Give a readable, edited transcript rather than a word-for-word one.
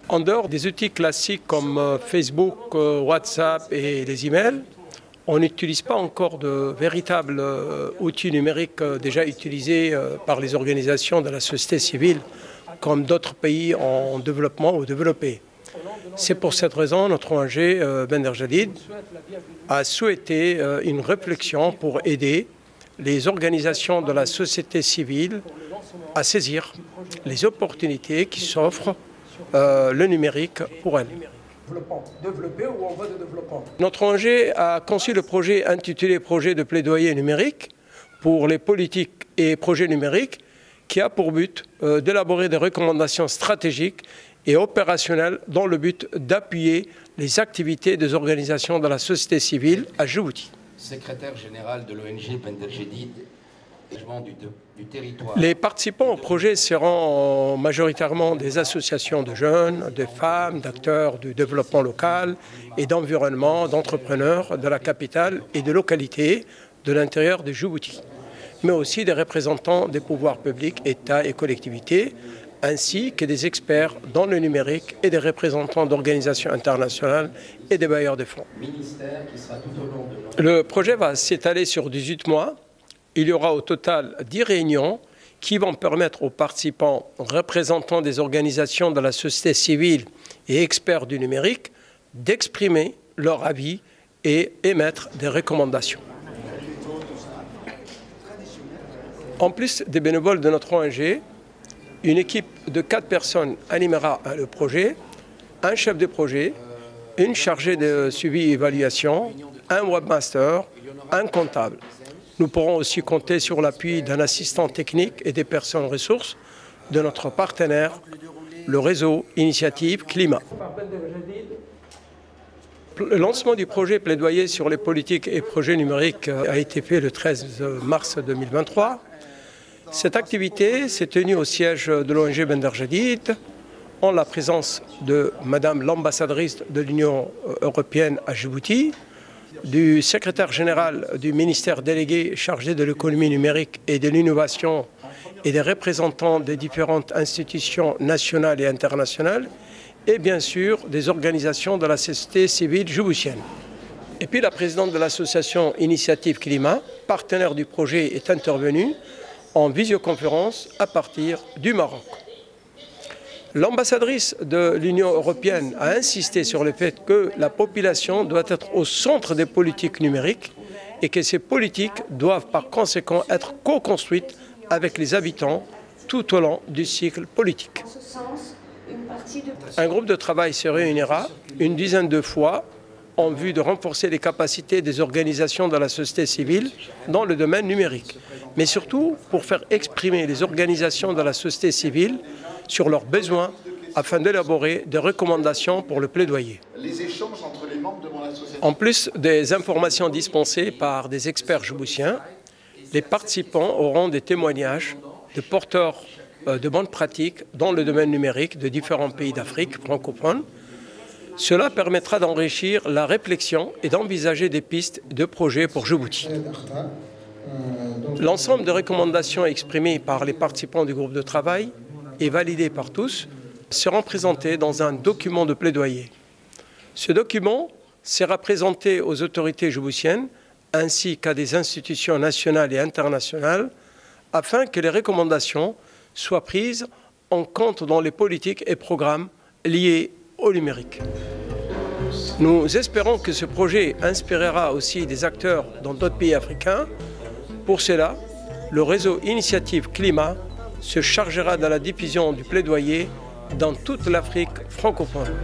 En dehors des outils classiques comme Facebook, WhatsApp et les emails, on n'utilise pas encore de véritables outils numériques déjà utilisés par les organisations de la société civile comme d'autres pays en développement ou développés. C'est pour cette raison notre ONG Bender Jadid a souhaité une réflexion pour aider les organisations de la société civile à saisir les opportunités qui s'offrent le numérique pour elles. Notre ONG a conçu le projet intitulé « Projet de plaidoyer numérique pour les politiques et projets numériques » qui a pour but d'élaborer des recommandations stratégiques et opérationnelles dans le but d'appuyer les activités des organisations de la société civile à Djibouti. Secrétaire général de l'ONG Bender Jadid, du territoire. Les participants au projet seront majoritairement des associations de jeunes, de femmes, d'acteurs du développement local et d'environnement, d'entrepreneurs de la capitale et de localités de l'intérieur de Djibouti, mais aussi des représentants des pouvoirs publics, États et collectivités, ainsi que des experts dans le numérique et des représentants d'organisations internationales et des bailleurs de fonds. Le projet va s'étaler sur 18 mois. Il y aura au total 10 réunions qui vont permettre aux participants, représentants des organisations de la société civile et experts du numérique, d'exprimer leur avis et émettre des recommandations. En plus des bénévoles de notre ONG, une équipe de 4 personnes animera le projet, un chef de projet, une chargée de suivi et évaluation, un webmaster, un comptable. Nous pourrons aussi compter sur l'appui d'un assistant technique et des personnes ressources de notre partenaire, le réseau Initiative Climat. Le lancement du projet plaidoyer sur les politiques et projets numériques a été fait le 13 mars 2023. Cette activité s'est tenue au siège de l'ONG Bender Jadid, en la présence de Madame l'ambassadrice de l'Union européenne à Djibouti, du secrétaire général du ministère délégué chargé de l'économie numérique et de l'innovation et des représentants des différentes institutions nationales et internationales et bien sûr des organisations de la société civile djiboutienne. Et puis la présidente de l'association Initiative Climat, partenaire du projet, est intervenue en visioconférence à partir du Maroc. L'ambassadrice de l'Union européenne a insisté sur le fait que la population doit être au centre des politiques numériques et que ces politiques doivent par conséquent être co-construites avec les habitants tout au long du cycle politique. Un groupe de travail se réunira une dizaine de fois en vue de renforcer les capacités des organisations de la société civile dans le domaine numérique, mais surtout pour faire exprimer les organisations de la société civile sur leurs besoins afin d'élaborer des recommandations pour le plaidoyer. En plus des informations dispensées par des experts djiboutiens, les participants auront des témoignages de porteurs de bonnes pratiques dans le domaine numérique de différents pays d'Afrique francophone. Cela permettra d'enrichir la réflexion et d'envisager des pistes de projets pour Djibouti. L'ensemble des recommandations exprimées par les participants du groupe de travail et validées par tous seront présentées dans un document de plaidoyer. Ce document sera présenté aux autorités djiboutiennes ainsi qu'à des institutions nationales et internationales afin que les recommandations soient prises en compte dans les politiques et programmes liés au numérique. Nous espérons que ce projet inspirera aussi des acteurs dans d'autres pays africains. Pour cela, le réseau Initiative Climat se chargera de la diffusion du plaidoyer dans toute l'Afrique francophone.